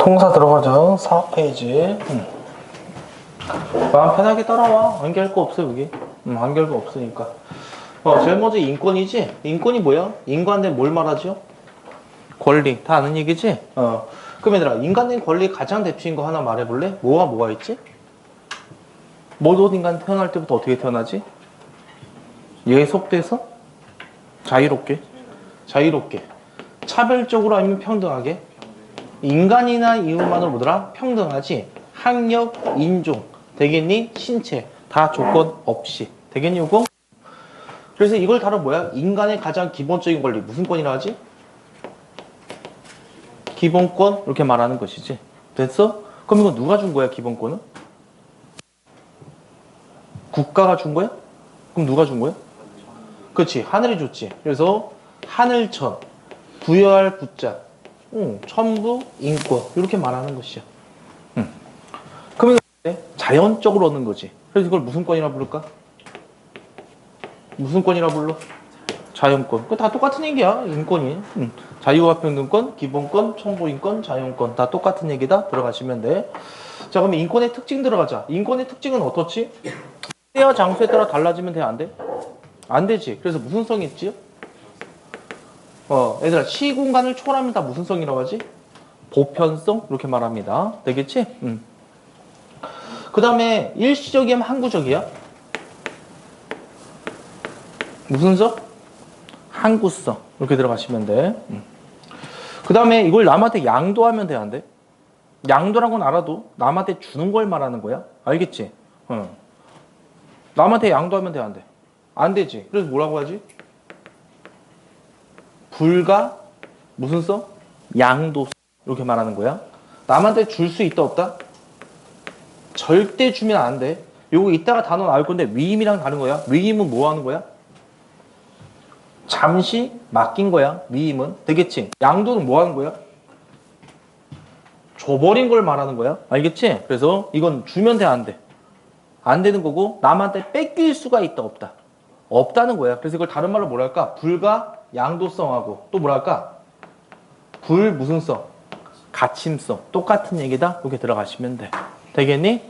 통사 들어가자. 4페이지. 마음 편하게 따라와. 암기할 거 없어 여기. 암기할 거 없으니까. 제일 먼저 인권이지? 인권이 뭐야? 인간한테 뭘 말하죠? 권리. 다 아는 얘기지? 그럼 얘들아, 인간의 권리 가장 대표인 거 하나 말해볼래? 뭐가 있지? 모든 인간 태어날 때부터 어떻게 태어나지? 예속돼서? 자유롭게. 차별적으로 아니면 평등하게? 인간이나 이웃만으로 뭐더라? 평등하지? 학력, 인종, 되겠니? 신체. 다 조건 없이. 되겠니, 이거? 그래서 이걸 다룬 뭐야? 인간의 가장 기본적인 권리. 무슨 권이라 하지? 기본권? 이렇게 말하는 것이지. 됐어? 그럼 이거 누가 준 거야, 기본권은? 국가가 준 거야? 그럼 누가 준 거야? 그렇지, 하늘이 줬지. 그래서 하늘천, 부여할 부자, 천부, 인권 이렇게 말하는 것이야. 그러면 자연적으로 얻는 거지. 그래서 이걸 무슨 권이라 부를까? 무슨 권이라 불러? 자연권. 그거 다 똑같은 얘기야. 인권이. 자유와 평등권, 기본권, 천부인권, 자연권 다 똑같은 얘기다. 들어가시면 돼. 자, 그러면 인권의 특징 들어가자. 인권의 특징은 어떻지? 때와 장소에 따라 달라지면 돼? 안 돼? 안 되지. 그래서 무슨 성이 있지? 얘들아, 시공간을 초월하면 다 무슨 성이라고 하지? 보편성? 이렇게 말합니다. 되겠지? 그 다음에 일시적이면 항구적이야? 무슨 성? 항구성. 이렇게 들어가시면 돼. 그 다음에 이걸 남한테 양도하면 돼? 안 돼? 양도라는 건 알아도 남한테 주는 걸 말하는 거야. 알겠지? 남한테 양도하면 돼? 안 돼? 안 되지. 그래서 뭐라고 하지? 불가 무슨 성? 양도성. 이렇게 말하는 거야. 남한테 줄 수 있다 없다? 절대 주면 안 돼. 요거 이따가 단어 나올 건데 위임이랑 다른 거야. 위임은 뭐 하는 거야? 잠시 맡긴 거야. 위임은. 되겠지? 양도는 뭐 하는 거야? 줘버린 걸 말하는 거야. 알겠지? 그래서 이건 주면 돼? 안 돼? 안 되는 거고 남한테 뺏길 수가 있다 없다? 없다는 거야. 그래서 이걸 다른 말로 뭐랄까? 불가 양도성하고 또 뭐랄까? 불 무슨 성? 가침성. 똑같은 얘기다. 이렇게 들어가시면 돼. 되겠니?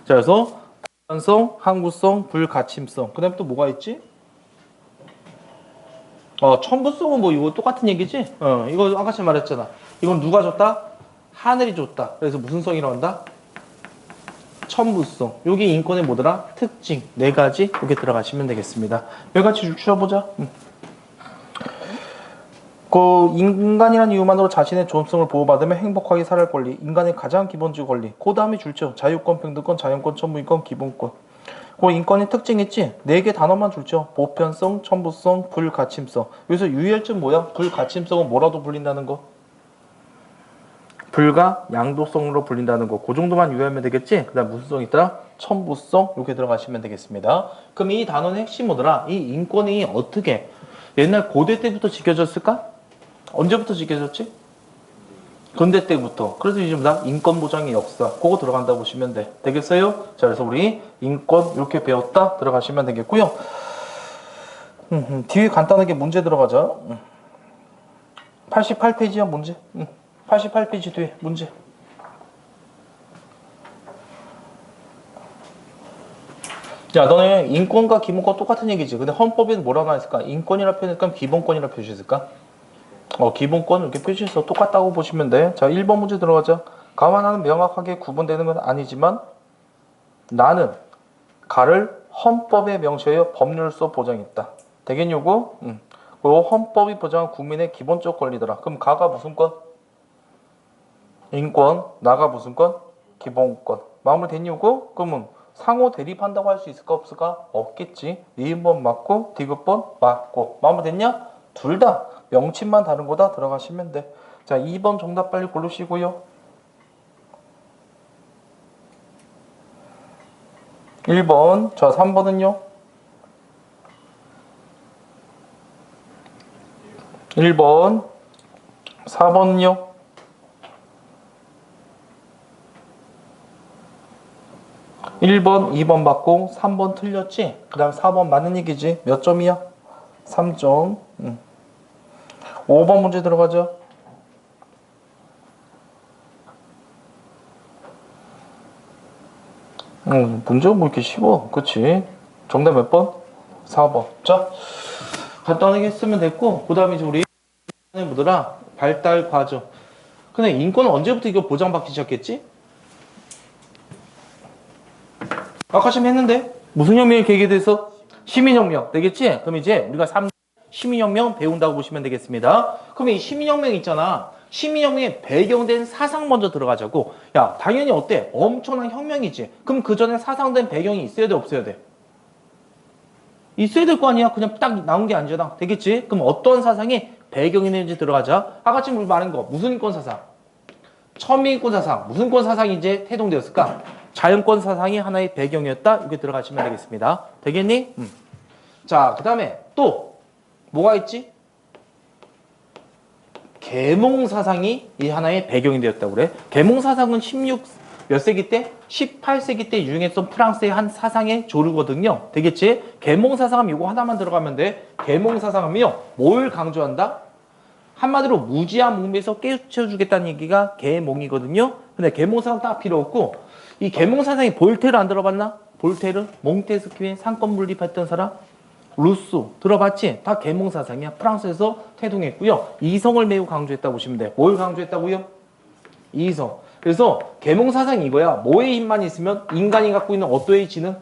자, 그래서 보편성, 항구성, 불가침성. 그 다음에 또 뭐가 있지? 천부성은 뭐 이거 똑같은 얘기지? 이거 아까 전에 말했잖아. 이건 누가 줬다? 하늘이 줬다. 그래서 무슨 성이라고 한다? 천부성. 여기 인권의 뭐더라? 특징. 4가지 이렇게 들어가시면 되겠습니다. 몇 가지 줄여보자. 그 인간이라는 이유만으로 자신의 존엄성을 보호받으며 행복하게 살아갈 권리. 인간의 가장 기본적 권리. 그 다음에 줄죠. 자유권, 평등권, 자연권, 천부인권, 기본권. 그 인권의 특징 있지? 4개 단어만 줄죠. 보편성, 천부성, 불가침성. 여기서 유의할점 뭐야? 불가침성은 뭐라도 불린다는 거? 불가 양도성으로 불린다는 거. 그 정도만 유의하면 되겠지? 그 다음 무슨 성 있더라? 천부성. 이렇게 들어가시면 되겠습니다. 그럼 이 단어의 핵심 뭐더라? 이 인권이 어떻게 옛날 고대 때부터 지켜졌을까? 언제부터 지켜졌지? 근대 때부터. 그래서 이제 다 인권 보장의 역사. 그거 들어간다 보시면 돼. 되겠어요? 자, 그래서 우리 인권 이렇게 배웠다 들어가시면 되겠고요. 뒤에 간단하게 문제 들어가자. 88페이지야 문제. 88페이지 뒤에 문제. 야, 너네 인권과 기본권 똑같은 얘기지. 근데 헌법에는 뭐라고 나와있을까? 인권이라 표현했을까? 기본권이라 표시했을까? 기본권 이렇게 표시해서 똑같다고 보시면 돼. 자, 1번 문제 들어가자. 가와 나는 명확하게 구분되는 건 아니지만 나는 가를 헌법에 명시하여 법률로서 보장했다. 되겠냐고? 그리고 헌법이 보장한 국민의 기본적 권리더라. 그럼 가가 무슨 권? 인권. 나가 무슨 권? 기본권. 마무리 됐냐고? 그러면 상호 대립한다고 할 수 있을까 없을까? 없겠지. 니은번 맞고 디귿번 맞고. 마무리 됐냐? 둘 다 명칭만 다른 거다 들어가시면 돼. 자, 2번 정답 빨리 고르시고요. 1번. 자, 3번은요? 1번. 4번은요? 1번, 2번 맞고 3번 틀렸지? 그 다음 4번 맞는 얘기지? 몇 점이야? 3점. 5번 문제 들어가죠. 문제가 뭐 이렇게 쉬워. 그치? 정답 몇 번? 4번. 자, 간단하게 쓰면 됐고, 그 다음에 이제 우리 뭐더라? 발달 과정. 근데 인권은 언제부터 이거 보장받기 시작했지? 아까 좀 했는데? 무슨 혁명이 계기돼서? 시민혁명. 되겠지? 그럼 이제 우리가 시민혁명 배운다고 보시면 되겠습니다. 그럼 이 시민혁명 있잖아. 시민혁명에 배경된 사상 먼저 들어가자고. 야, 당연히 어때? 엄청난 혁명이지. 그럼 그 전에 사상된 배경이 있어야 돼, 없어야 돼? 있어야 될 거 아니야? 그냥 딱 나온 게 아니잖아. 되겠지? 그럼 어떤 사상이 배경이 있는지 들어가자. 아까 지금 우리 말한 거. 무슨 인권 사상? 천민권 사상. 무슨 인권 사상이 이제 태동되었을까? 자연권 사상이 하나의 배경이었다. 이렇게 들어가시면 되겠습니다. 되겠니? 자, 그 다음에 또 뭐가 있지? 계몽 사상이 이 하나의 배경이 되었다고 그래. 계몽 사상은 16몇 세기 때? 18세기 때 유행했던 프랑스의 한 사상의 조류거든요. 되겠지? 계몽 사상은 이거 하나만 들어가면 돼. 계몽 사상은요, 뭘 강조한다? 한마디로 무지한 몸에서 깨우쳐주겠다는 얘기가 계몽이거든요. 근데 계몽 사상 딱 필요 없고, 이 계몽 사상이 볼테르 안 들어봤나? 볼테르? 몽테스키의 상권 분립했던 사람? 루소 들어봤지? 다 계몽 사상이야. 프랑스에서 태동했고요. 이성을 매우 강조했다고 보시면 돼. 뭘 강조했다고요? 이성. 그래서 계몽 사상이 이거야. 뭐의 힘만 있으면 인간이 갖고 있는 어떠의 지능?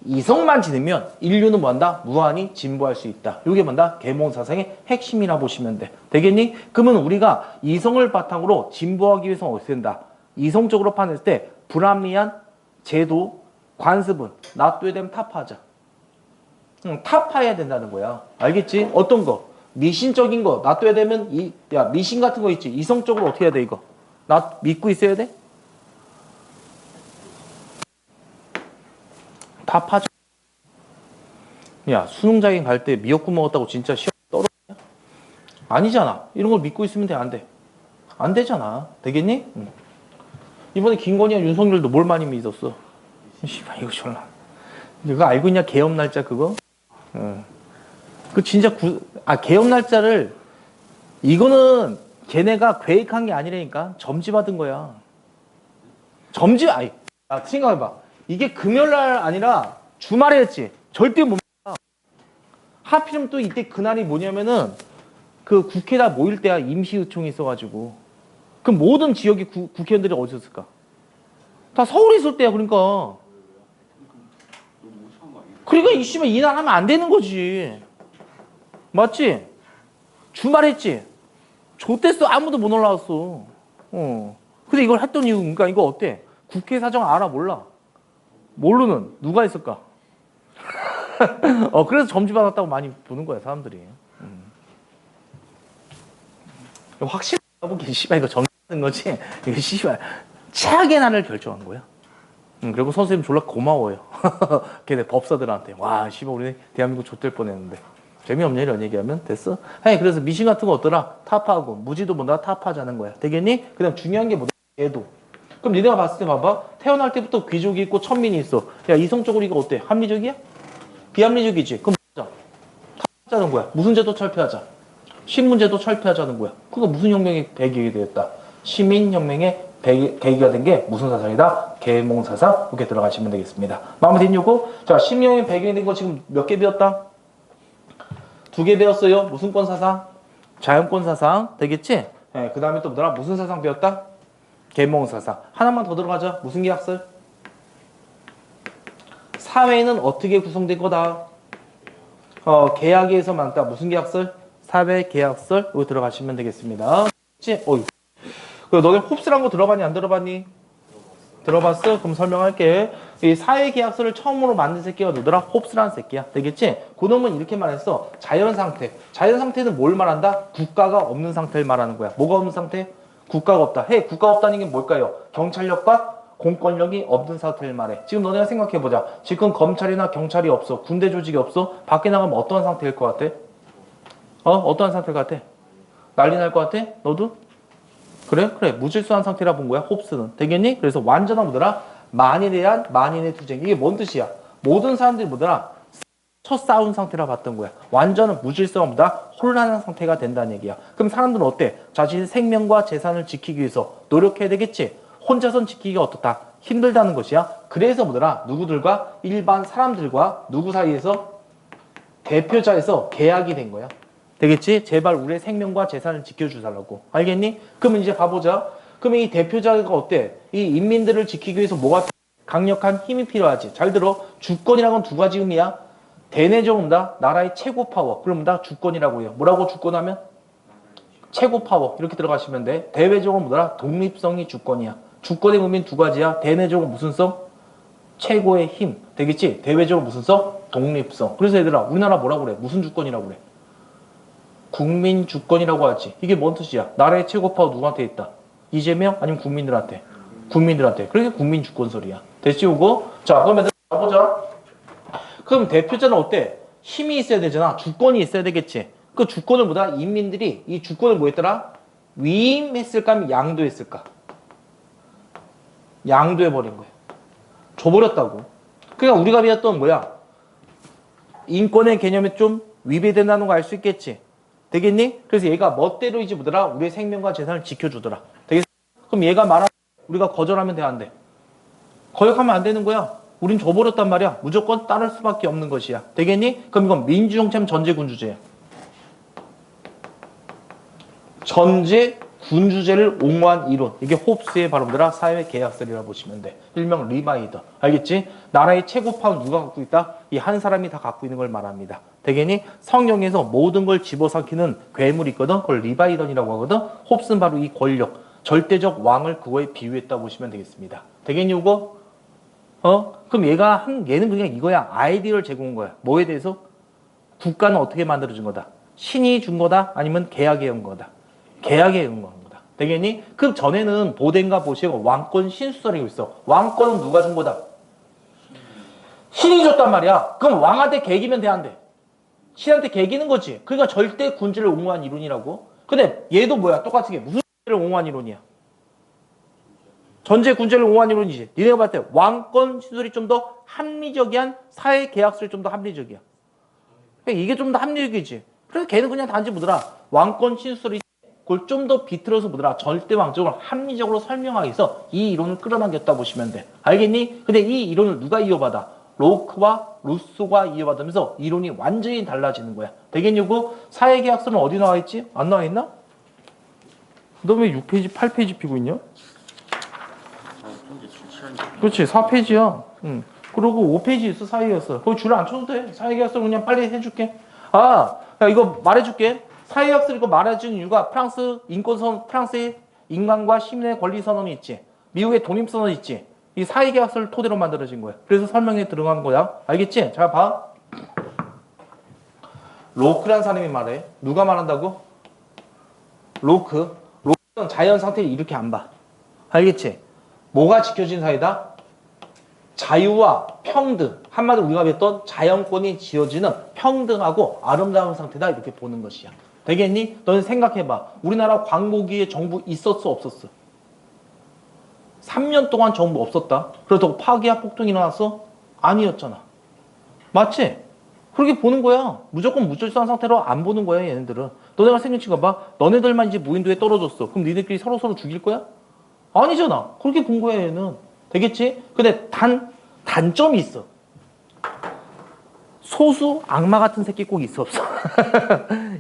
이성만 지니면 인류는 뭐한다? 무한히 진보할 수 있다. 이게 뭐다? 계몽 사상의 핵심이라 보시면 돼. 되겠니? 그러면 우리가 이성을 바탕으로 진보하기 위해서는 어떻게 된다? 이성적으로 판했을 때 불합리한 제도, 관습은 놔둬야 되면 타파하자. 타파해야 된다는 거야. 알겠지? 어떤 거? 미신적인 거 놔둬야 되면 미신 같은 거 있지. 이성적으로 어떻게 해야 돼 이거? 나 믿고 있어야 돼? 타파자. 야, 수능 자격 갈 때 미역국 먹었다고 진짜 시험 떨어지냐? 아니잖아. 이런 걸 믿고 있으면 돼, 안 돼? 안 되잖아. 되겠니? 이번에 김건희와 윤석열도 뭘 많이 믿었어? 씨발 이거 졸라. 이거 알고 있냐? 개업 날짜 그거? 그 진짜 개업 날짜를 이거는 걔네가 계획한 게 아니라니까. 점지 받은 거야. 생각해봐. 이게 금요일날 아니라 주말에 했지. 절대 못 믿어. 하필이면 또 이때 그날이 뭐냐면은 그 국회다 모일 때야. 임시의총이 있어가지고. 그럼 모든 지역의 국회의원들이 어디 있었을까? 다 서울에 있을 때야. 그러니까 이 씨발 이날 하면 안 되는 거지. 맞지? 주말 했지? 좆됐어. 아무도 못 올라왔어. 근데 이걸 했던 이유, 그러니까 이거 어때? 국회 사정 알아? 몰라? 모르는 누가 있을까? 그래서 점지 받았다고 많이 보는 거야, 사람들이. 확실하게 씨발 이거 점지 받은 거지? 이거 씨발 최악의 날을 결정한 거야. 그리고 선생님 졸라 고마워요. 걔네 법사들한테. 와, 씨발 우리 대한민국 좆될 뻔했는데. 재미없냐 이런 얘기하면 됐어? 그래서 미신 같은 거 없더라? 타파하고 무지도 뭐다 타파하자는 거야. 되겠니? 그 다음 중요한 게 뭐다? 애도. 그럼 니네가 봤을 때 봐봐. 태어날 때부터 귀족이 있고 천민이 있어. 야, 이성적으로 이거 어때? 합리적이야? 비합리적이지? 그럼 뭐자? 타파하자는 거야. 무슨 제도 철폐하자? 신문제도 철폐하자는 거야. 그거 무슨 혁명의 배경이 되었다? 시민혁명의 계기가 된 게 무슨 사상이다? 계몽 사상. 이렇게 들어가시면 되겠습니다. 마음에 드는 요거? 자, 시민혁명의 배경이 된 거 지금 몇 개 배웠다? 2개 배웠어요. 무슨 권 사상? 자연권 사상. 되겠지? 그 다음에 또 뭐더라? 무슨 사상 배웠다? 계몽 사상. 하나만 더 들어가자. 무슨 계약설? 사회는 어떻게 구성된 거다? 계약에 의해서 만다. 무슨 계약설? 사회 계약설. 이거 들어가시면 되겠습니다. 그치? 너네 홉스란 거 들어봤니? 안 들어봤니? 들어봤어? 그럼 설명할게. 이 사회계약서를 처음으로 만든 새끼가 누구더라? 홉스라는 새끼야. 되겠지? 그놈은 이렇게 말했어. 자연상태. 자연상태는 뭘 말한다? 국가가 없는 상태를 말하는 거야. 뭐가 없는 상태? 국가가 없다. 국가가 없다는 게 뭘까요? 경찰력과 공권력이 없는 상태를 말해. 지금 너네가 생각해보자. 지금 검찰이나 경찰이 없어. 군대 조직이 없어. 밖에 나가면 어떠한 상태일 것 같아? 어떠한 상태일 것 같아? 난리 날 것 같아? 너도? 그래? 무질서한 상태라 본 거야, 홉스는. 되겠니? 그래서 완전한 뭐더라? 만인에 대한 만인의 투쟁. 이게 뭔 뜻이야? 모든 사람들이 뭐더라? 첫 싸운 상태라 봤던 거야. 완전한 무질서함보다 혼란한 상태가 된다는 얘기야. 그럼 사람들은 어때? 자신의 생명과 재산을 지키기 위해서 노력해야 되겠지? 혼자선 지키기가 어떻다? 힘들다는 것이야. 그래서 뭐더라? 누구들과? 일반 사람들과 누구 사이에서? 대표자에서 계약이 된 거야. 되겠지? 제발 우리의 생명과 재산을 지켜주달라고. 알겠니? 그럼 이제 가보자. 그럼 이 대표자가 어때? 이 인민들을 지키기 위해서 뭐가 강력한 힘이 필요하지. 잘 들어. 주권이라는 건 두 가지 의미야. 대내적으로 다 나라의 최고 파워. 그럼 다 주권이라고 해요. 뭐라고 주권하면? 최고 파워. 이렇게 들어가시면 돼. 대외적으로 뭐더라? 독립성이 주권이야. 주권의 의미는 두 가지야. 대내적으로 무슨 성? 최고의 힘. 되겠지? 대외적으로 무슨 성? 독립성. 그래서 얘들아, 우리나라 뭐라고 그래? 무슨 주권이라고 그래? 국민 주권이라고 하지. 이게 뭔 뜻이야? 나라의 최고 파워 누구한테 있다? 이재명? 아니면 국민들한테? 국민들한테. 그러니까 국민 주권 소리야. 됐지, 이거? 자, 그러면 보자. 그럼 대표자는 어때? 힘이 있어야 되잖아. 주권이 있어야 되겠지. 그 주권을 보다 인민들이 이 주권을 뭐 했더라? 위임했을까? 하면 양도했을까? 양도해버린 거야. 줘버렸다고. 그러니까 우리가 배웠던 뭐야? 인권의 개념에 좀 위배된다는 거 알 수 있겠지? 되겠니? 그래서 얘가 멋대로이지 뭐더라? 우리의 생명과 재산을 지켜주더라. 되겠어? 그럼 얘가 말하면 우리가 거절하면 돼, 안 돼? 거역하면 안 되는 거야. 우린 줘버렸단 말이야. 무조건 따를 수밖에 없는 것이야. 되겠니? 그럼 이건 민주정체면 전제군주제야. 전제군주제를 옹호한 이론. 이게 홉스의 바로 뭐더라? 사회계약설이라고 보시면 돼. 일명 리바이더. 알겠지? 나라의 최고 파워는 누가 갖고 있다? 이 한 사람이 다 갖고 있는 걸 말합니다. 되겠니? 성경에서 모든 걸 집어삼키는 괴물이 있거든. 그걸 리바이던이라고 하거든. 홉스는 바로 이 권력, 절대적 왕을 그거에 비유했다고 보시면 되겠습니다. 되겠니, 이거? 그럼 얘는 그냥 이거야. 아이디어를 제공한 거야. 뭐에 대해서? 국가는 어떻게 만들어진 거다? 신이 준 거다? 아니면 계약에 온 거다? 계약에 온 거다. 되겠니? 그 전에는 보덴과 보시고 왕권 신수설이고 있어. 왕권은 누가 준 거다? 신이 줬단 말이야. 그럼 왕한테 개기면 돼, 안 돼? 신한테 개기는 거지. 그러니까 절대 군주를 옹호한 이론이라고. 근데 얘도 뭐야? 똑같은 게 무슨 군주를 옹호한 이론이야? 전제 군주를 옹호한 이론이지. 니네가 봤을 때 왕권 시설이 좀 더 합리적이한 사회 계약설이 좀 더 합리적이야. 그러니까 이게 좀 더 합리적이지. 그래서 걔는 그냥 단지 뭐더라? 왕권 신수설이 그걸 좀 더 비틀어서 뭐더라? 절대왕적으로 합리적으로 설명하기 위해서 이 이론을 끌어당겼다 보시면 돼. 알겠니? 근데 이 이론을 누가 이어받아? 로크와 루소가 이어받으면서 이론이 완전히 달라지는 거야. 되겠냐고? 사회계약서는 어디 나와 있지? 안 나와 있나? 너 왜 6페이지, 8페이지 피고 있냐? 그렇지, 4페이지야. 그리고 5페이지 있어, 사회계약서. 거기 줄을 안 쳐도 돼. 사회계약서 그냥 빨리 해줄게. 야, 이거 말해줄게. 사회계약서 이거 말해주는 이유가 프랑스의 인간과 시민의 권리 선언이 있지. 미국의 독립 선언이 있지. 이 사회계약서를 토대로 만들어진 거야. 그래서 설명에 들어간 거야. 알겠지? 자, 봐. 로크란 사람이 말해. 누가 말한다고? 로크. 로크는 자연 상태를 이렇게 안 봐. 알겠지? 뭐가 지켜진 사회다? 자유와 평등. 한마디로 우리가 배웠던 자연권이 지어지는 평등하고 아름다운 상태다. 이렇게 보는 것이야. 되겠니? 너는 생각해봐. 우리나라 광복기에 정부 있었어, 없었어? 3년 동안 정부 없었다. 그렇다고 파기와 폭동이 일어났어? 아니었잖아. 맞지? 그렇게 보는 거야. 무조건 무질서한 상태로 안 보는 거야, 얘네들은. 너네가 생각해봐. 봐. 너네들만 이제 무인도에 떨어졌어. 그럼 니네끼리 서로 죽일 거야? 아니잖아. 그렇게 본 거야, 얘는. 되겠지? 근데 단점이 있어. 소수 악마 같은 새끼 꼭 있어, 없어?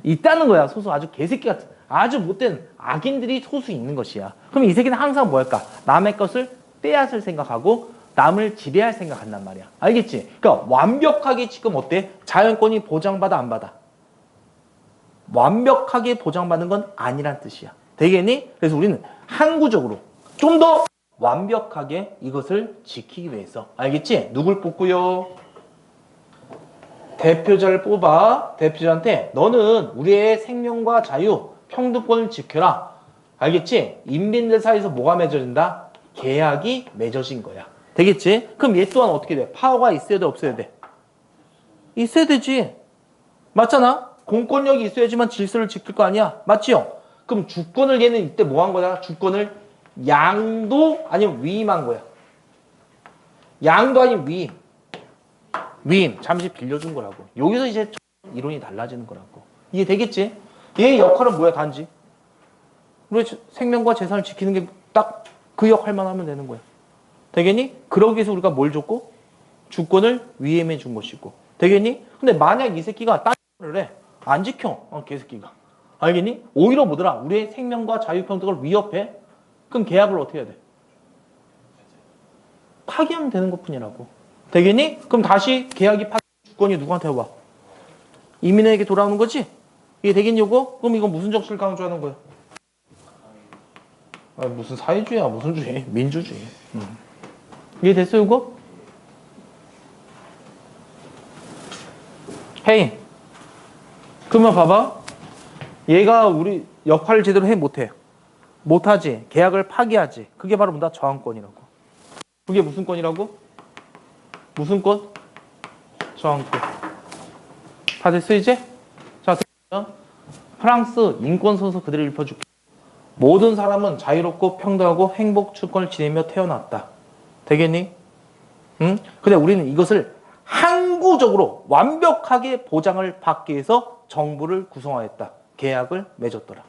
있다는 거야. 소수 아주 개새끼 같은, 아주 못된 악인들이 소수 있는 것이야. 그럼 이 새끼는 항상 뭐 할까? 남의 것을 빼앗을 생각하고 남을 지배할 생각한단 말이야. 알겠지? 그러니까 완벽하게 지금 어때? 자연권이 보장받아, 안 받아? 완벽하게 보장받는 건 아니란 뜻이야. 되겠니? 그래서 우리는 항구적으로 좀 더 완벽하게 이것을 지키기 위해서. 알겠지? 누굴 뽑고요? 대표자를 뽑아. 대표자한테 너는 우리의 생명과 자유, 평등권을 지켜라. 알겠지? 인민들 사이에서 뭐가 맺어진다? 계약이 맺어진 거야. 되겠지? 그럼 얘 또한 어떻게 돼? 파워가 있어야 돼, 없어야 돼? 있어야 되지. 맞잖아? 공권력이 있어야지만 질서를 지킬 거 아니야? 맞지요? 그럼 주권을 얘는 이때 뭐 한 거야? 주권을 양도 아니면 위임한 거야. 양도 아니면 위임. 위임, 잠시 빌려준 거라고. 여기서 이제 이론이 달라지는 거라고. 이해 되겠지? 얘의 역할은 뭐야, 단지? 우리 생명과 재산을 지키는 게 딱 그 역할만 하면 되는 거야. 되겠니? 그러기 위해서 우리가 뭘 줬고? 주권을 위임해 준 것이고. 되겠니? 근데 만약 이 새끼가 딴 X를 해. 안 지켜. 개새끼가. 알겠니? 오히려 뭐더라? 우리의 생명과 자유평등을 위협해. 그럼 계약을 어떻게 해야 돼? 파기하면 되는 것뿐이라고. 되겠니? 그럼 다시 계약이 주권이 누구한테 와? 이민에게 돌아오는 거지? 이게 되겠니, 요거? 그럼 이건 무슨 정치를 강조하는 거야? 무슨 사회주의야, 무슨 주의? 민주주의. 이해됐어, 요거? 헤이. 그러면 봐봐. 얘가 우리 역할을 제대로 해, 못해? 못하지. 계약을 파기하지. 그게 바로 뭐다? 저항권이라고. 그게 무슨 권이라고? 무슨 권? 저항권. 다 됐어, 이제? 자, 프랑스 인권선서 그대로 읽어줄게. 모든 사람은 자유롭고 평등하고 행복 주권을 지니며 태어났다. 되겠니? 응? 근데 우리는 이것을 항구적으로 완벽하게 보장을 받기 위해서 정부를 구성하였다. 계약을 맺었더라.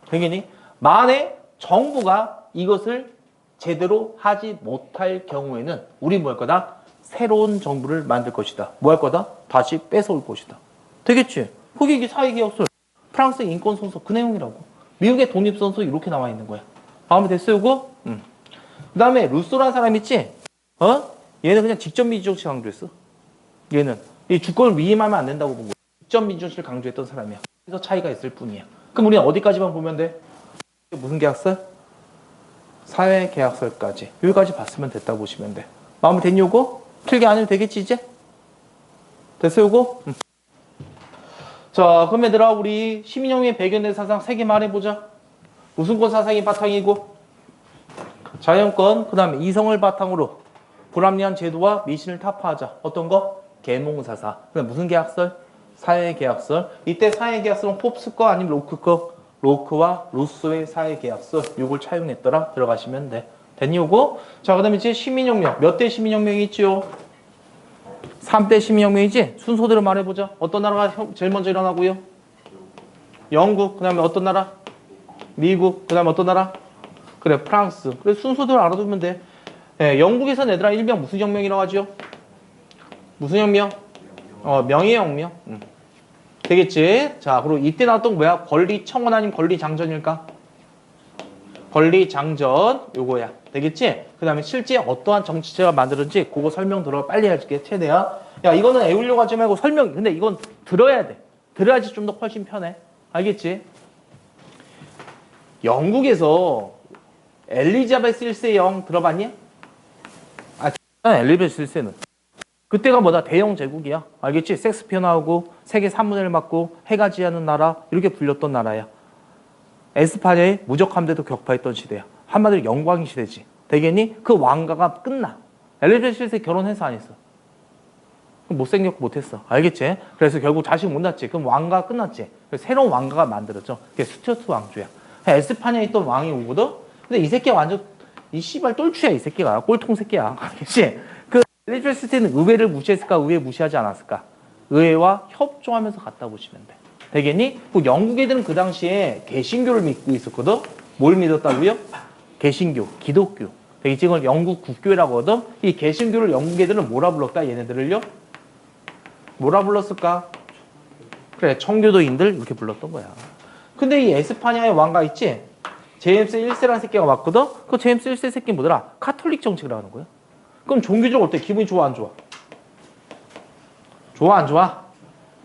되겠니? 만에 정부가 이것을 제대로 하지 못할 경우에는 우리 뭐 할 거다? 새로운 정부를 만들 것이다. 뭐 할 거다? 다시 뺏어올 것이다. 되겠지? 그게 이게 사회계약서. 프랑스 인권선서 그 내용이라고. 미국의 독립선서 이렇게 나와 있는 거야. 마음에 됐어요, 이거? 그 다음에 루소라는 사람 있지? 얘는 그냥 직접 민주정치 강조했어. 얘는 이 주권을 위임하면 안 된다고 본 거야. 직접 민주정치를 강조했던 사람이야. 그래서 차이가 있을 뿐이야. 그럼 우리는 어디까지만 보면 돼? 무슨 계약서? 사회계약서까지. 여기까지 봤으면 됐다고 보시면 돼. 마음에 됐니, 요거? 길게 안 해도 되겠지, 이제? 됐어, 요거? 자, 그럼 얘들아, 우리 시민혁명의 배경된 사상 3개 말해보자. 우승권 사상이 바탕이고, 자연권, 그 다음에 이성을 바탕으로 불합리한 제도와 미신을 타파하자. 어떤 거? 계몽사사. 그다음 무슨 계약설? 사회계약설. 이때 사회계약설은 홉스 거 아니면 로크 거? 로크와 루소의 사회계약설. 요걸 차용했더라. 들어가시면 돼. 됐니, 요거? 자, 그 다음에 이제 시민혁명. 몇 대 시민혁명이 있지요? 3대 시민혁명이지? 순서대로 말해보자. 어떤 나라가 제일 먼저 일어나고요? 영국. 그 다음에 어떤 나라? 미국. 그 다음에 어떤 나라? 그래, 프랑스. 그래, 순서대로 알아두면 돼. 예, 영국에서는 얘들아 일명 무슨 혁명이라고 하죠? 무슨 혁명? 명예혁명. 되겠지? 자, 그리고 이때 나왔던 뭐야? 권리청원 아니면 권리장전일까? 권리장전. 요거야. 되겠지? 그 다음에 실제 어떠한 정치제가 만들었는지 그거 설명 들어 빨리 해줄게. 최대야. 야, 이거는 애우려고 하지 말고 설명. 근데 이건 들어야 돼. 들어야지 좀 더 훨씬 편해. 알겠지? 영국에서 엘리자베스 1세 영 들어봤니? 엘리자베스 1세는 그때가 뭐다? 대영 제국이야. 알겠지? 섹스피어 나오고 세계 3분의 1 맞고 해가 지하는 나라 이렇게 불렸던 나라야. 에스파냐의 무적 함대도 격파했던 시대야. 한마디로 영광의 시대지. 되겠니? 그 왕가가 끝나. 엘리자베스 1세 결혼해서 안 했어. 못생겼고 못했어. 알겠지? 그래서 결국 자식 못 낳지. 그럼 왕가가 끝났지. 그래서 새로운 왕가가 만들었죠. 그게 스튜어트 왕조야. 에스파냐에 있던 왕이 오거든? 근데 이 새끼가 완전 이 씨발 똘추야. 이 새끼가 꼴통 새끼야. 알겠지? 그 엘리자베스 1세는 의회를 무시했을까? 의회 무시하지 않았을까? 의회와 협조하면서 갔다 보시면 돼. 되겠니? 그 영국 애들은 그 당시에 개신교를 믿고 있었거든? 뭘 믿었다고요? 개신교, 기독교. 되겠지? 이걸 영국 국교라고 하거든? 이 개신교를 영국 애들은 뭐라 불렀까? 얘네들을요? 뭐라 불렀을까? 그래, 청교도인들 이렇게 불렀던 거야. 근데 이 에스파냐의 왕가 있지? 제임스 1세라는 새끼가 왔거든? 그 제임스 1세 새끼 뭐더라? 카톨릭 정책을 하는 거야. 그럼 종교적으로 어때? 기분이 좋아, 안 좋아? 좋아, 안 좋아?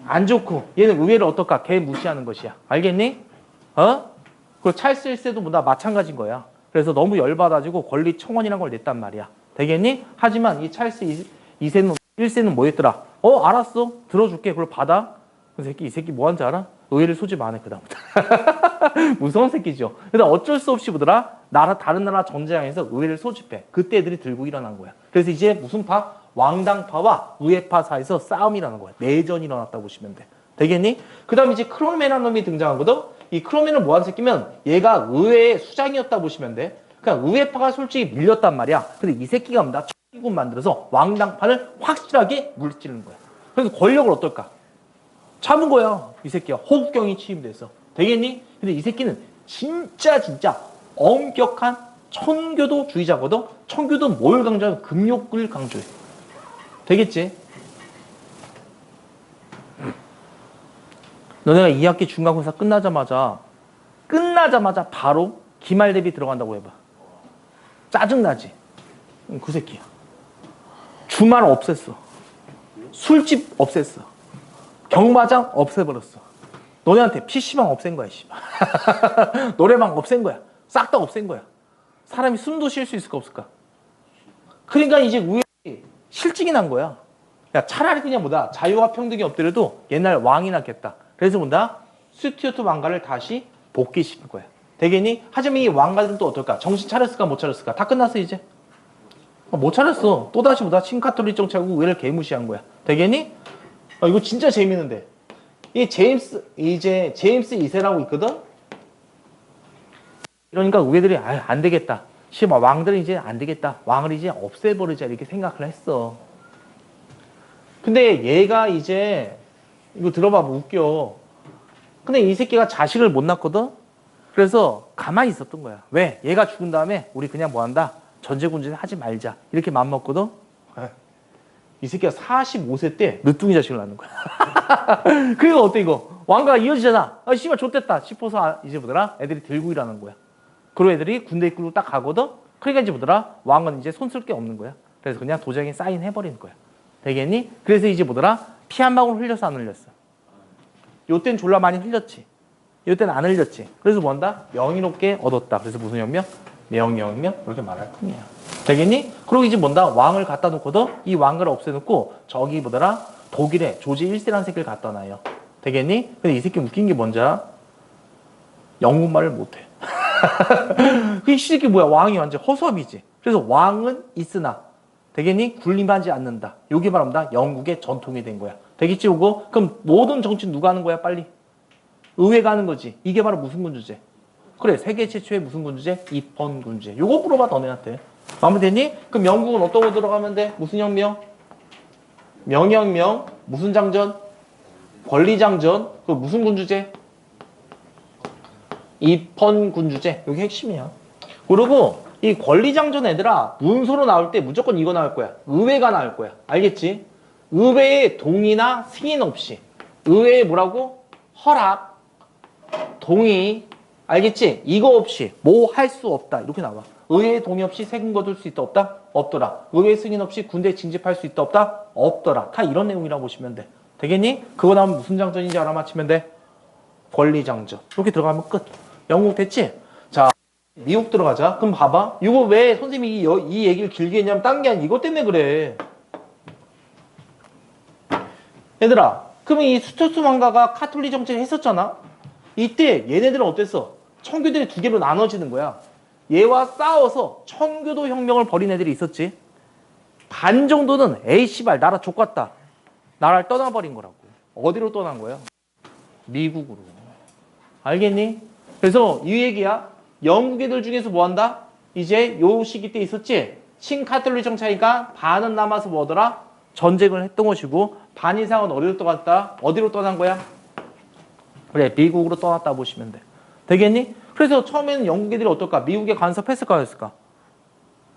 안 좋고. 얘는 의외로 어떨까? 걔 무시하는 것이야. 알겠니? 그리고 찰스 1세도 뭐다? 마찬가지인 거야. 그래서 너무 열받아지고 권리 청원이라는 걸 냈단 말이야. 되겠니? 하지만 이 찰스 2세는, 1세는 뭐였더라? 알았어. 들어줄게. 그걸 받아. 그 새끼, 이 새끼 뭐 하는지 알아? 의회를 소집 안 해, 그다음부터. 무서운 새끼죠. 근데 어쩔 수 없이 보더라. 다른 나라 전쟁에서 의회를 소집해. 그때 애들이 들고 일어난 거야. 그래서 이제 무슨 파? 왕당파와 우회파 사이에서 싸움이 일어난 거야. 내전이 일어났다고 보시면 돼. 되겠니? 그 다음에 이제 크롬웨라는 놈이 등장하거든? 이 크롬웨는 뭐 하는 새끼면 얘가 의회의 수장이었다 보시면 돼. 그러니까 우회파가 솔직히 밀렸단 말이야. 근데 이 새끼가 뭐다? 청군 만들어서 왕당파를 확실하게 물찌르는 거야. 그래서 권력을 어떨까? 참은 거야. 이 새끼가 호국경이 취임돼서. 되겠니? 근데 이 새끼는 진짜 엄격한 청교도주의자거든. 청교도 뭘 강조하면 금욕을 강조해. 되겠지? 너네가 2학기 중간고사 끝나자마자 바로 기말 대비 들어간다고 해봐. 짜증나지? 그 새끼야. 주말 없앴어. 술집 없앴어. 경마장 없애버렸어. 너네한테 PC방 없앤 거야, 씨발. 노래방 없앤 거야. 싹 다 없앤 거야. 사람이 숨도 쉴 수 있을까 없을까? 그러니까 이제 우연히 실직이 난 거야. 야, 차라리 그냥 뭐다. 자유와 평등이 없더라도 옛날 왕이 낫겠다. 그래서 뭐다. 스튜어트 왕가를 다시 복귀시킨 거야. 되겠니? 하지만 이 왕가들은 또 어떨까? 정신 차렸을까 못 차렸을까? 다 끝났어 이제. 못 차렸어. 또다시 뭐다. 친카톨릭 정치하고 의회를 개무시한 거야. 되겠니? 이거 진짜 재밌는데. 이 제임스 2세라고 있거든? 그러니까 의회들이 안 되겠다. 왕들은 이제 안 되겠다. 왕을 이제 없애버리자 이렇게 생각을 했어. 근데 얘가 이제 이거 들어봐 웃겨. 근데 이 새끼가 자식을 못 낳거든? 그래서 가만히 있었던 거야. 왜? 얘가 죽은 다음에 우리 그냥 뭐 한다? 전제군주는 하지 말자. 이렇게 맘먹거든? 이 새끼가 45세 때 늦둥이 자식을 낳는 거야. 그러니까 어때 이거? 왕가가 이어지잖아. 씨발 좆됐다 싶어서 이제 뭐더라? 애들이 들고 일하는 거야. 그리고 애들이 군대 입구로 딱 가거든? 그러니까 이제 뭐더라? 왕은 이제 손 쓸 게 없는 거야. 그래서 그냥 도장에 사인해버리는 거야. 되겠니? 그래서 이제 뭐더라? 피 한 방울 흘렸어 안 흘렸어? 요땐 졸라 많이 흘렸지. 요때는 안 흘렸지. 그래서 뭐 한다? 명의롭게 얻었다. 그래서 무슨 혁명? 명예혁명? 그렇게 말할 뿐이야. 되겠니? 그리고 이제 뭔다? 왕을 갖다 놓거든? 이 왕가를 없애놓고 저기 뭐더라? 독일에 조지 1세라는 새끼를 갖다 놔요. 되겠니? 근데 이 새끼 웃긴 게 뭔지 알아? 영국말을 못해. 그 새끼 뭐야? 왕이 완전 허수아비지. 그래서 왕은 있으나 되겠니? 군림하지 않는다. 여기 말합니다. 영국의 전통이 된 거야. 되겠지 이거? 그럼 모든 정치 누가 하는 거야 빨리? 의회가 하는 거지. 이게 바로 무슨 군주제? 그래 세계 최초의 무슨 군주제? 입헌 군주제. 요거 물어봐 너네한테. 마음에 됐니? 그럼 영국은 어떤 거 들어가면 돼? 무슨 혁명? 명예혁명. 무슨 장전? 권리장전. 그 무슨 군주제? 입헌 군주제. 여기 핵심이야. 그리고 이 권리장전 애들아 문서로 나올 때 무조건 이거 나올 거야. 의회가 나올 거야. 알겠지? 의회의 동의나 승인 없이 의회의 뭐라고? 허락, 동의, 알겠지? 이거 없이 뭐 할 수 없다. 이렇게 나와. 의회의 동의 없이 세금 거둘 수 있다 없다? 없더라. 의회 승인 없이 군대 징집할 수 있다 없다? 없더라. 다 이런 내용이라고 보시면 돼. 되겠니? 그거 나오면 무슨 장전인지 알아맞히면 돼? 권리장전. 이렇게 들어가면 끝. 영국 됐지? 자, 미국 들어가자. 그럼 봐봐. 이거 왜 선생님이 이 얘기를 길게 했냐면 딴 게 아니라 이것 때문에 그래. 얘들아, 그럼 이 스투어트 왕가가 카톨릭 정치를 했었잖아? 이때 얘네들은 어땠어? 청교도들이 두 개로 나눠지는 거야. 얘와 싸워서 청교도 혁명을 벌인 애들이 있었지. 반 정도는 에이 씨발 나라 족같다. 나라를 떠나버린 거라고. 어디로 떠난 거야? 미국으로. 알겠니? 그래서 이 얘기야. 영국 애들 중에서 뭐 한다? 이제 요 시기 때 있었지? 친카톨릭 정치니까 반은 남아서 뭐더라? 전쟁을 했던 것이고 반 이상은 어디로 떠났다? 어디로 떠난 거야? 그래 미국으로 떠났다 보시면 돼. 되겠니? 그래서 처음에는 영국 애들이 어떨까? 미국에 간섭했을까 했을까?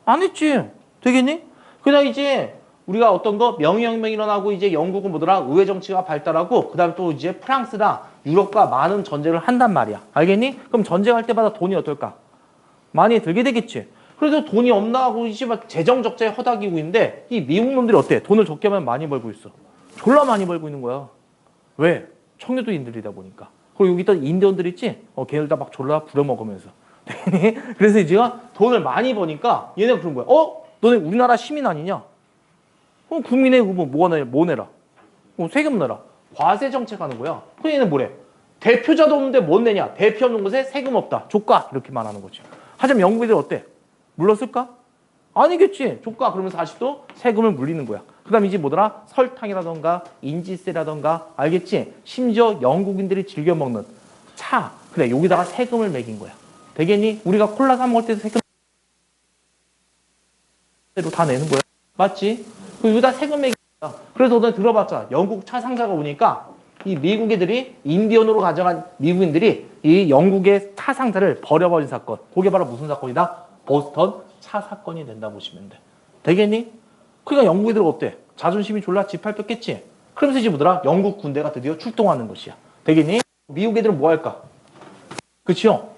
안 했지. 되겠니? 그다음 이제 우리가 어떤 거 명예혁명이 일어나고 이제 영국은 뭐더라? 의회 정치가 발달하고 그다음에 또 이제 프랑스나 유럽과 많은 전쟁을 한단 말이야. 알겠니? 그럼 전쟁할 때마다 돈이 어떨까? 많이 들게 되겠지. 그래서 돈이 없나 하고 이제 막 재정 적자에 허덕이고 있는데 이 미국 놈들이 어때? 돈을 적게 하면 많이 벌고 있어. 졸라 많이 벌고 있는 거야. 왜? 청교도인들이다 보니까. 그리고 여기다 인디언들 있지? 걔들 다 막 졸라 부려먹으면서. 그래서 이제 돈을 많이 버니까 얘네가 그런 거야. 너네 우리나라 시민 아니냐? 그럼 국민의 뭐 내라? 세금 내라. 과세 정책 하는 거야. 그럼 얘는 뭐래? 대표자도 없는데 못 내냐? 대표 없는 곳에 세금 없다. 조까 이렇게 말하는 거지. 하지만 영국애들 어때? 물렀을까? 아니겠지. 조까 그러면서 다시 또 세금을 물리는 거야. 그 다음에 이제 뭐더라? 설탕이라던가 인지세라던가 알겠지? 심지어 영국인들이 즐겨 먹는 차. 그래 여기다가 세금을 매긴 거야. 되겠니? 우리가 콜라 사 먹을 때도 세금으로 다 내는 거야. 맞지? 여기다 세금 매긴 거야. 그래서 너네 들어봤잖아. 영국 차 상자가 오니까 이 미국 애들이 인디언으로 가져간 미국인들이 이 영국의 차 상자를 버려버린 사건. 그게 바로 무슨 사건이다? 보스턴 차 사건이 된다 보시면 돼. 되겠니? 그러니까 영국 애들 어때? 자존심이 졸라 짓밟혔겠지? 그러면서 이제 뭐더라? 영국 군대가 드디어 출동하는 것이야. 되겠니? 미국 애들은 뭐 할까? 그치요?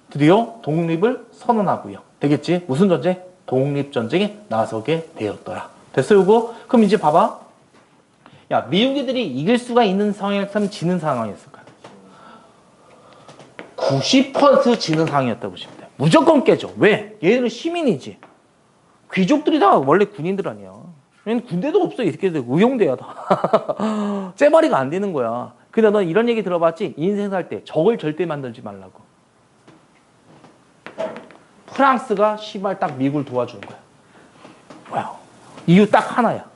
드디어 독립을 선언하고요. 되겠지? 무슨 전쟁? 독립전쟁에 나서게 되었더라. 됐어, 요거? 그럼 이제 봐봐. 야, 미국 애들이 이길 수가 있는 상황이었으면 지는 상황이었을까? 90% 지는 상황이었다고 보시면 돼. 무조건 깨져. 왜? 얘들은 시민이지. 귀족들이 다 원래 군인들 아니야. 얘는 군대도 없어. 이렇게 의용대야 다. 째바리가 안 되는 거야. 근데 넌 이런 얘기 들어봤지? 인생 살 때 적을 절대 만들지 말라고. 프랑스가 시발 딱 미국을 도와주는 거야. 뭐야? 이유 딱 하나야.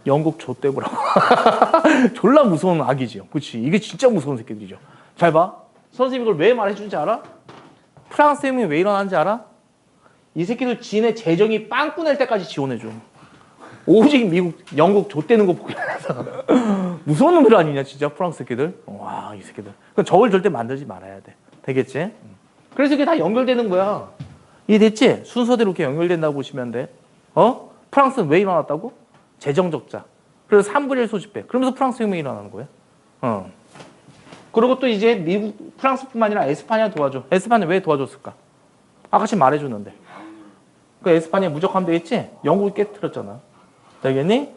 영국 좆대보라고. 졸라 무서운 악이지요. 그치? 이게 진짜 무서운 새끼들이죠. 잘 봐. 선생님이 이걸 왜 말해주는지 알아? 프랑스 혁명이 왜 일어나는지 알아? 이 새끼들 지네 재정이 빵꾸 낼 때까지 지원해줘. 오직 미국, 영국 좆대는 거 보게 해서. 무서운 놈들 아니냐, 진짜, 프랑스 새끼들. 와, 이 새끼들. 그럼 적을 절대 만들지 말아야 돼. 되겠지? 그래서 이게 다 연결되는 거야. 이해됐지? 순서대로 이렇게 연결된다고 보시면 돼. 프랑스는 왜 일어났다고? 재정 적자. 그래서 3분의 1 소집해. 그러면서 프랑스 혁명이 일어나는 거야. 그리고 또 이제 미국, 프랑스뿐만 아니라 에스파냐 도와줘. 에스파냐 왜 도와줬을까? 아까 지금 말해줬는데. 그 에스파냐 무적하면 되겠지? 영국이 깨트렸잖아. 되겠니?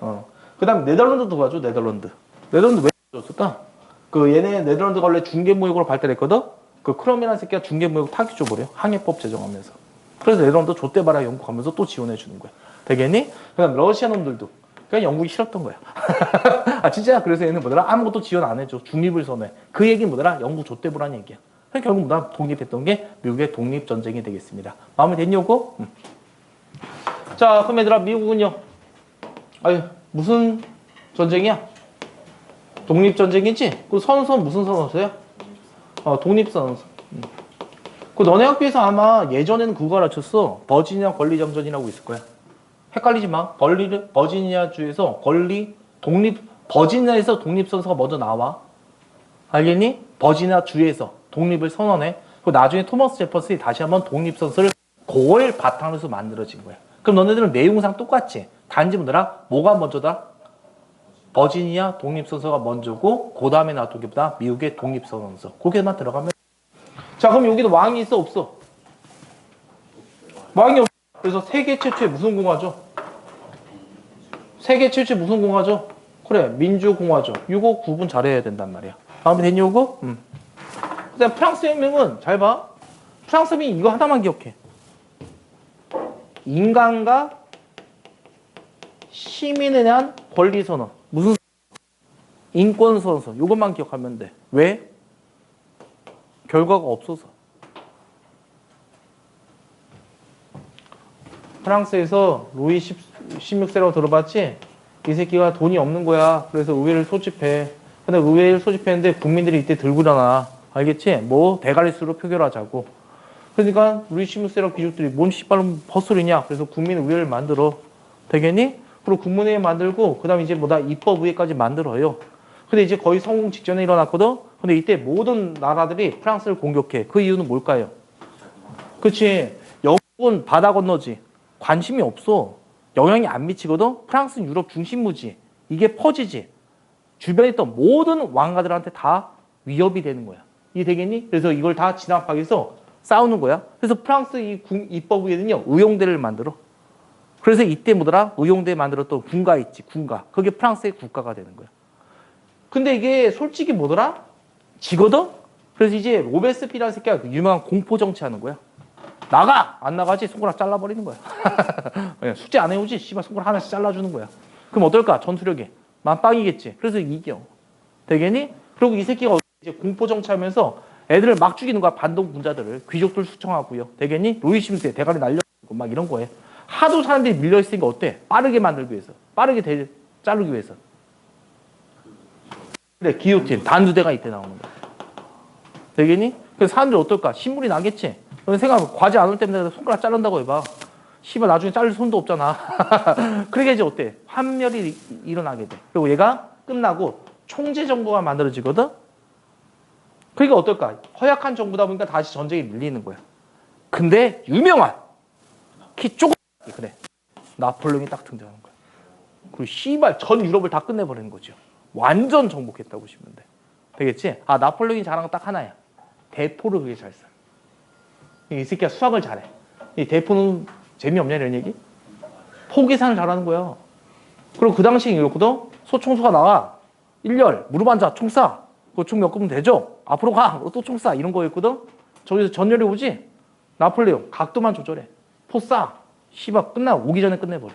그 다음 네덜란드 도와줘, 네덜란드. 네덜란드 왜 도와줬을까? 그 얘네 네덜란드가 원래 중개무역으로 발달했거든? 그 크롬이라는 새끼가 중개무역 타깃 줘버려. 항해법 제정하면서. 그래서 네덜란드 좆대바라 영국 가면서 또 지원해주는 거야. 되겠니? 그 다음 러시아 놈들도. 그냥 영국이 싫었던 거야. 아, 진짜. 그래서 얘는 뭐더라? 아무것도 지원 안 해줘. 중립을 선호해. 그 얘기는 뭐더라? 영국 좆대보라는 얘기야. 그래서 결국 뭐다? 독립했던 게 미국의 독립전쟁이 되겠습니다. 마음에 됐냐고? 자, 그럼 얘들아, 미국은요? 아유, 무슨 전쟁이야? 독립전쟁이지? 그 선서 무슨 선서야? 독립선서. 그 너네 학교에서 아마 예전에는 그거 가르쳤어. 버지니아 권리정전이라고 있을 거야. 헷갈리지 마. 버지니아주에서 버지니아에서 독립선서가 먼저 나와. 알겠니? 버지니아주에서 독립을 선언해. 그 나중에 토머스 제퍼슨이 다시 한번 독립선서를 그걸 바탕으로 해서 만들어진 거야. 그럼 너네들은 내용상 똑같지? 단지 뭐더라? 뭐가 먼저다? 버지니아 독립선서가 먼저고 그 다음에 나왔던 게 보다 미국의 독립선언서. 거기에만 들어가면 자, 그럼 여기도 왕이 있어 없어? 왕이 없어. 그래서 세계 최초의 무슨 공화죠? 세계 최초의 무슨 공화죠? 그래, 민주공화죠. 이거 구분 잘해야 된단 말이야. 다음에 됐니 이거? 그다음 프랑스 혁명은 잘 봐. 프랑스 혁명이 이거 하나만 기억해. 인간과 시민에 대한 권리 선언. 무슨 인권 선언. 이것만 기억하면 돼. 왜? 결과가 없어서. 프랑스에서 루이 16세라고 들어봤지? 이 새끼가 돈이 없는 거야. 그래서 의회를 소집해. 근데 의회를 소집했는데 국민들이 이때 들고 일어나. 알겠지? 뭐 대가리수로 표결하자고. 그러니까 루이 16세라고 귀족들이 뭔 씨발 헛소리냐. 그래서 국민의회를 만들어. 되겠니? 그리고 국민의회 만들고 그 다음에 이제 뭐다 입법의회까지 만들어요. 근데 이제 거의 성공 직전에 일어났거든? 근데 이때 모든 나라들이 프랑스를 공격해. 그 이유는 뭘까요? 그치. 영국은 바다 건너지. 관심이 없어. 영향이 안 미치거든? 프랑스는 유럽 중심무지. 이게 퍼지지. 주변에 있던 모든 왕가들한테 다 위협이 되는 거야. 이해 되겠니? 그래서 이걸 다 진압하기 위해서 싸우는 거야. 그래서 프랑스 이 입법의회는요, 의용대를 만들어. 그래서 이때 뭐더라? 의용대 만들었던 군가 있지, 군가. 그게 프랑스의 국가가 되는 거야. 근데 이게 솔직히 뭐더라? 지거든? 그래서 이제 로베스피라는 새끼가 그 유명한 공포 정치하는 거야. 나가! 안 나가지? 손가락 잘라버리는 거야. 숙제 안 해오지? 씨발 손가락 하나씩 잘라주는 거야. 그럼 어떨까? 전투력이. 만빵이겠지. 그래서 이겨. 되겠니? 그리고 이 새끼가 이제 공포 정치하면서 애들을 막 죽이는 거야. 반동 분자들을. 귀족들 수청하고요. 되겠니? 루이 16세 대가리 날려고 막 이런 거에. 하도 사람들이 밀려있으니까 어때? 빠르게 만들기 위해서. 빠르게 자르기 위해서. 그래, 기요틴. 단두대가 이때 나오는 거야. 되겠니? 그래서 사람들이 어떨까? 신물이 나겠지? 너는 생각, 과제 안 올 때마다 손가락 자른다고 해봐. 씨발, 나중에 자를 손도 없잖아. 그러게 이제 어때? 환멸이 일어나게 돼. 그리고 얘가 끝나고 총재 정부가 만들어지거든? 그러니까 어떨까? 허약한 정부다 보니까 다시 전쟁에 밀리는 거야. 근데 유명한 키 조금 그래. 나폴레옹이 딱 등장하는 거야. 그리고 씨발 전 유럽을 다 끝내버리는 거죠. 완전 정복했다고 보시면 돼. 되겠지? 아 나폴레옹이 잘한 건 딱 하나야. 대포를 그게 잘 써. 이 새끼가 수학을 잘해. 이 대포는 재미없냐 이런 얘기? 포 계산을 잘하는 거야. 그리고 그 당시에 이렇거든. 소총수가 나와. 1열 무릎 앉아 총 쏴. 그 총 엮으면 되죠? 앞으로 가. 또 총 쏴. 이런 거였거든. 저기서 전열이 오지? 나폴레옹 각도만 조절해. 포 쏴. 씨발 끝나. 오기 전에 끝내버려.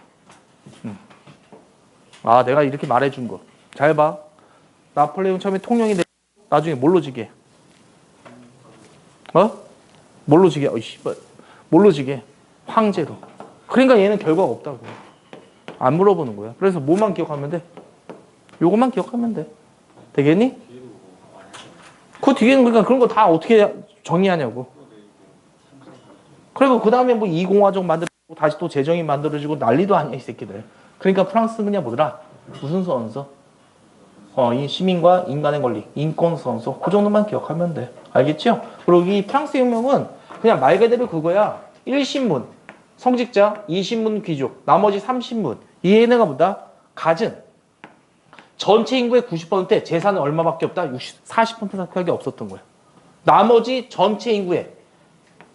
아 내가 이렇게 말해준 거. 잘 봐. 나폴레옹 처음에 통영이 돼. 나중에 뭘로 지게? 어? 뭘로 지게? 씨발. 뭘로 지게? 황제로. 그러니까 얘는 결과가 없다고. 안 물어보는 거야. 그래서 뭐만 기억하면 돼? 요것만 기억하면 돼. 되겠니? 그 뒤에는 그러니까 그런 거 다 어떻게 정의하냐고. 그리고 그 다음에 뭐 이공화정 만들고 다시 또 재정이 만들어지고 난리도 아니야 이 새끼들. 그러니까 프랑스는 그냥 뭐더라? 무슨 선서? 이 시민과 인간의 권리, 인권 선서. 그 정도만 기억하면 돼. 알겠죠? 그리고 이 프랑스 혁명은 그냥 말 그대로 그거야. 1신문 성직자, 2신문 귀족, 나머지 3신문. 얘네가 뭐다? 가진 전체 인구의 90% 재산은 얼마밖에 없다? 40%밖에 없었던 거야. 나머지 전체 인구의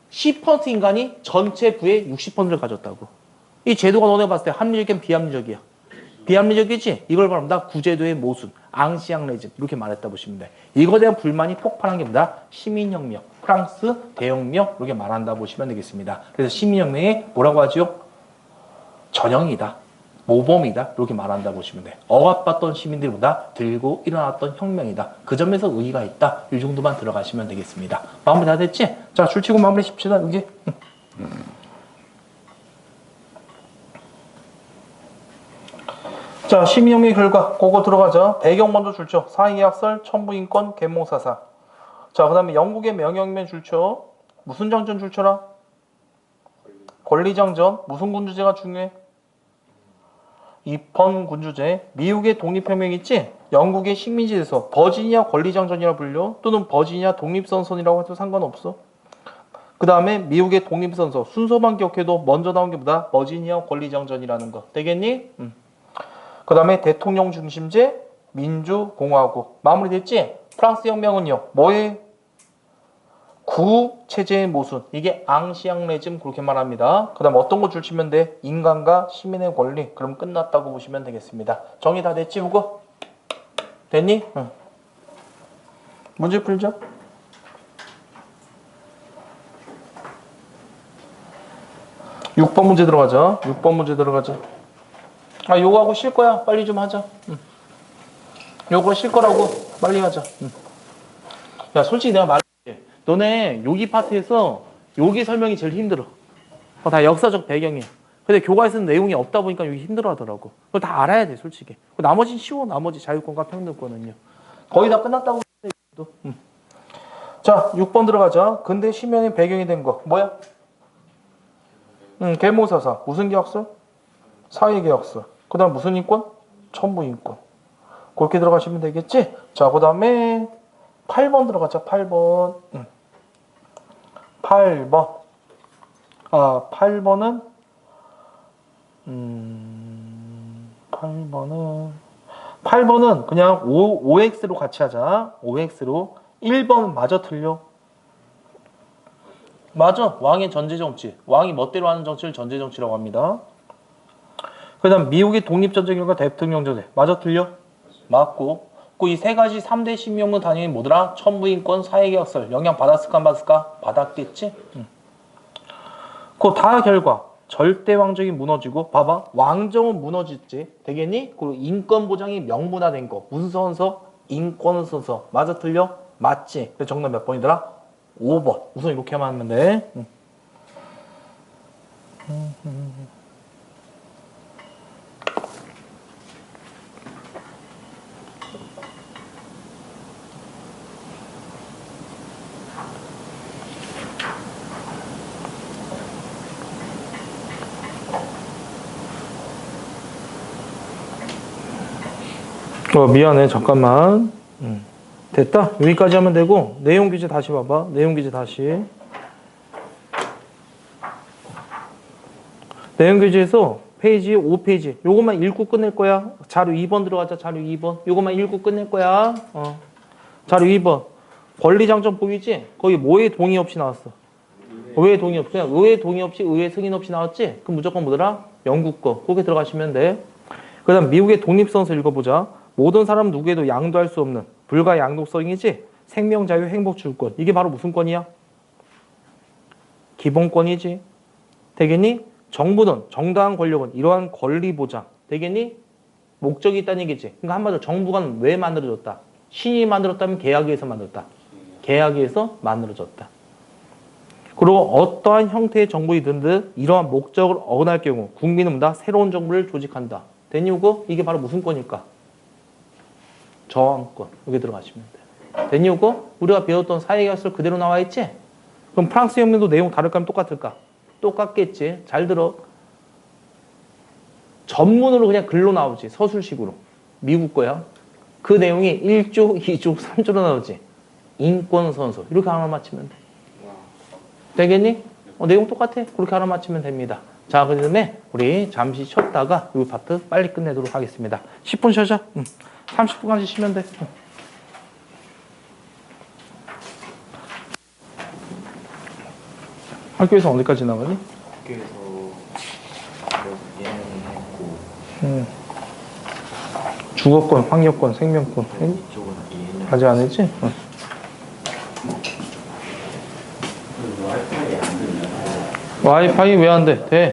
10% 인간이 전체 부의 60%를 가졌다고. 이 제도가 너네 봤을 때 합리적이야, 비합리적이야? 비합리적이지? 이걸 말합니다. 구제도의 모순, 앙시앙레즘 이렇게 말했다 보시면 돼. 이거에 대한 불만이 폭발한 게 뭐다? 시민혁명, 프랑스 대혁명 이렇게 말한다 보시면 되겠습니다. 그래서 시민혁명이 뭐라고 하죠? 전형이다, 모범이다 이렇게 말한다 보시면 돼. 억압받던 시민들보다 들고 일어났던 혁명이다. 그 점에서 의의가 있다. 이 정도만 들어가시면 되겠습니다. 마무리 다 됐지? 자, 줄치고 마무리 십시다. 여기. 자, 시민혁명의 결과 그거 들어가자. 배경 먼저 줄쳐. 사회계약설, 천부인권, 계몽사사. 자, 그 다음에 영국의 명예혁명 줄쳐. 무슨 장전 줄쳐라? 권리장전. 무슨 군주제가 중요해? 입헌 군주제. 미국의 독립혁명 있지? 영국의 식민지에서 버지니아 권리장전이라 불려. 또는 버지니아 독립선선이라고 해도 상관없어. 그 다음에 미국의 독립선서. 순서만 기억해도 먼저 나온 게 뭐다? 버지니아 권리장전이라는 거. 되겠니? 그 다음에 대통령 중심제, 민주공화국. 마무리됐지? 프랑스 혁명은요. 뭐의? 구체제의 모순. 이게 앙시앙레즘 그렇게 말합니다. 그 다음 어떤 거 줄치면 돼? 인간과 시민의 권리. 그럼 끝났다고 보시면 되겠습니다. 정리 다 됐지 그거? 됐니? 응. 문제 풀자. 6번 문제 들어가자. 6번 문제 들어가자. 아, 요거 하고 쉴 거야. 빨리 좀 하자. 요거 쉴 거라고. 빨리 하자. 야, 솔직히 내가 말할게. 너네 여기 파트에서 여기 설명이 제일 힘들어. 다 역사적 배경이야. 근데 교과에서는 내용이 없다 보니까 여기 힘들어 하더라고. 그걸 다 알아야 돼, 솔직히. 나머지는 쉬워. 나머지 자유권과 평등권은요. 거의 다 끝났다고. 자, 6번 들어가자. 근대 시민의 배경이 된 거. 뭐야? 계몽사사. 무슨 계약서? 사회계약서. 그 다음 무슨 인권? 천부인권. 그렇게 들어가시면 되겠지? 자, 그 다음에 8번 들어가자. 8번. 8번. 아, 8번은 8번은 그냥 OX로 같이 하자. OX로. 1번 마저 틀려. 맞아. 왕의 전제정치. 왕이 멋대로 하는 정치를 전제정치라고 합니다. 그 다음 미국의 독립전쟁 결과 대통령제대. 맞아 틀려? 맞고. 그 이 세 가지 3대 시민혁명 단위는 뭐더라? 천부인권, 사회계약설. 영향 받았을까 안 받았을까? 받았겠지? 그 다 결과. 절대 왕정이 무너지고 봐봐. 왕정은 무너졌지. 되겠니? 그리고 인권 보장이 명문화된 거. 무슨 선서? 인권 선서. 맞아 틀려? 맞지? 그래서 정답 몇 번이더라? 5번. 우선 이렇게 하면 돼. 미안해. 잠깐만. 됐다. 여기까지 하면 되고 내용 규제 다시 봐봐. 내용 규제 다시. 내용교재에서 페이지 5페이지 요것만 읽고 끝낼 거야. 자료 2번 들어가자. 자료 2번 요것만 읽고 끝낼 거야. 자료 2번 권리장점 보이지? 거기 뭐에 동의 없이 나왔어. 의회 동의 없이, 그냥 의회 동의 없이 의회 승인 없이 나왔지? 그럼 무조건 뭐더라? 영국 거. 거기 들어가시면 돼. 그 다음 미국의 독립선서 읽어보자. 모든 사람 누구에도 양도할 수 없는 불가 양도성이지? 생명, 자유, 행복, 주권. 이게 바로 무슨 권이야? 기본권이지. 되겠니? 정부는, 정당한 권력은 이러한 권리 보장. 되겠니? 목적이 있다는 얘기지. 그러니까 한마디로 정부가 왜 만들어졌다? 신이 만들었다면 계약에 의해서 만들었다. 계약에 의해서 만들어졌다. 그리고 어떠한 형태의 정부이든 듯 이러한 목적을 어긋날 경우 국민은 뭐다? 새로운 정부를 조직한다. 됐니 이거? 이게 바로 무슨 권일까? 저항권. 여기 들어가시면 돼. 됐니 이거? 우리가 배웠던 사회계약서 그대로 나와 있지? 그럼 프랑스 혁명도 내용 다를까 하면 똑같을까? 똑같겠지. 잘 들어. 전문으로 그냥 글로 나오지. 서술식으로. 미국 거야. 그 내용이 1조, 2조, 3조로 나오지. 인권선서. 이렇게 하나 맞히면 돼. 되겠니? 내용 똑같아. 그렇게 하나 맞히면 됩니다. 자, 그 다음에 우리 잠시 쉬었다가 이 파트 빨리 끝내도록 하겠습니다. 10분 쉬자. 30분까지 쉬면 돼. 학교에서 어디까지 나가니? 학교에서 예능을 했고 주거권, 환경권, 생명권. 이쪽은 예능 아직 안 했지? 와이파이 왜 안 돼? 돼.